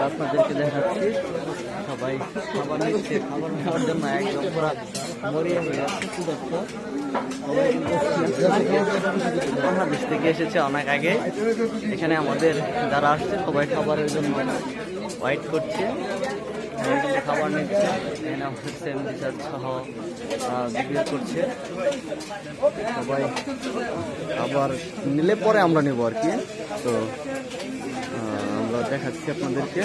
আপনাদেরকে দেখাচ্ছি সবাই খাবার নিচ্ছে, খাবার খাওয়ার জন্য একদম পুরা মরিয়া হয়ে যাচ্ছে। বাংলাদেশ থেকে এসেছে অনেক আগে, এখানে আমাদের যারা আসছে সবাই খাবারের জন্য ওয়েট করছে, খাবার নিচ্ছে। এখানে আমাদের স্যান্ডউইচ সহ বিক্রি করছে সবাই। খাবার নিলে পরে আমরা নেবো আর কি। তো আমরা দেখাচ্ছি আপনাদেরকে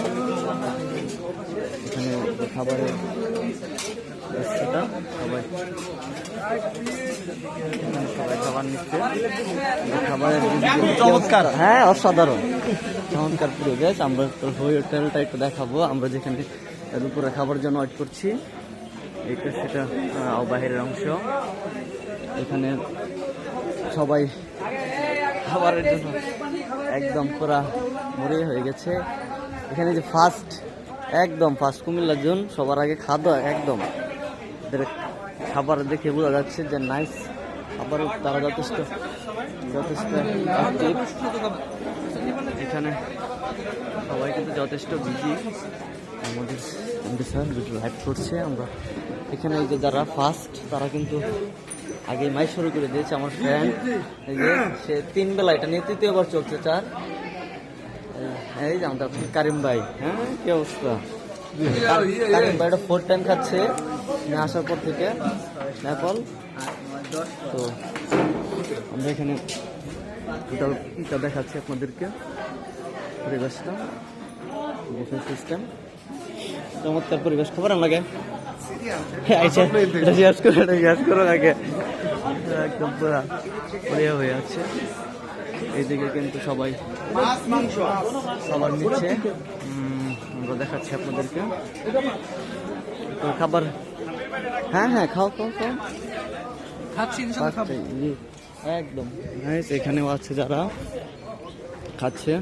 এখানে খাবারের সেটা সবাই খাবার নিচ্ছে। খাবারের চমৎকার, হ্যাঁ অসাধারণ চমৎকার পুরো গ্যাস। আমরা তো হোটেলটা একটু দেখাবো, আমরা যেখানে দুপুরে খাবার জন্য ওয়েট করছি। এটা সেটা বাহিরের অংশ, এখানে সবাই খাবারের জন্য একদম পুরা মরিয়া হয়ে গেছে। এখানে যে ফার্স্ট একদম ফার্স্ট কুমিল্লার জন সবার আগে খাওয়া একদম খাবার দেখে বোঝা যাচ্ছে যে নাইস। আবারও তারা যথেষ্ট অ্যাক্টিভ। এখানে সবাই কিন্তু যথেষ্ট বিজি। আমাদের স্যার ভিডিও লাইভ করছে। আমরা এখানে এই যে যারা ফার্স্ট তারা কিন্তু আগে মাই শুরু করে দিয়েছে। আমার ফ্রেন্ড এই যে সে 3 বেলা এটা নিয়ে 3য়বার চলছে। এই যে আমাদের কারিম ভাই, হ্যাঁ কি অবস্থা? কারিম ভাই এটা 4 টাইম খাচ্ছে আসার পর থেকে নেপাল। তো আমরা এখানে এটা দেখাচ্ছি আপনাদেরকে পরিবেশটা, বুফে সিস্টেম, চমৎকার পরিবেশ। খবর আমাকে একদম পুরা পরিয়া হয়ে আছে। এইদিকে কিন্তু সবাই খাবার নিচ্ছে, আমরা দেখাচ্ছি আপনাদেরকে। তো খাবার হ্যাঁ খাও একদম এখানেও আছে যারা খাচ্ছে,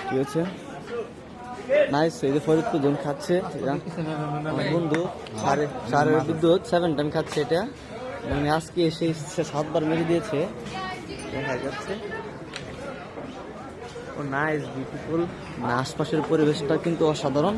ঠিক আছে নাইস। এই যে ফরিদপুর জন খাচ্ছে, বন্ধু সারের বিদ্যুৎ 7 টাইম খাচ্ছে এটা, মানে আজকে এসে 7বার মেরে দিয়েছে দেখা যাচ্ছে। ও নাইস বিউটিফুল, আশপাশের পরিবেশটা কিন্তু অসাধারণ।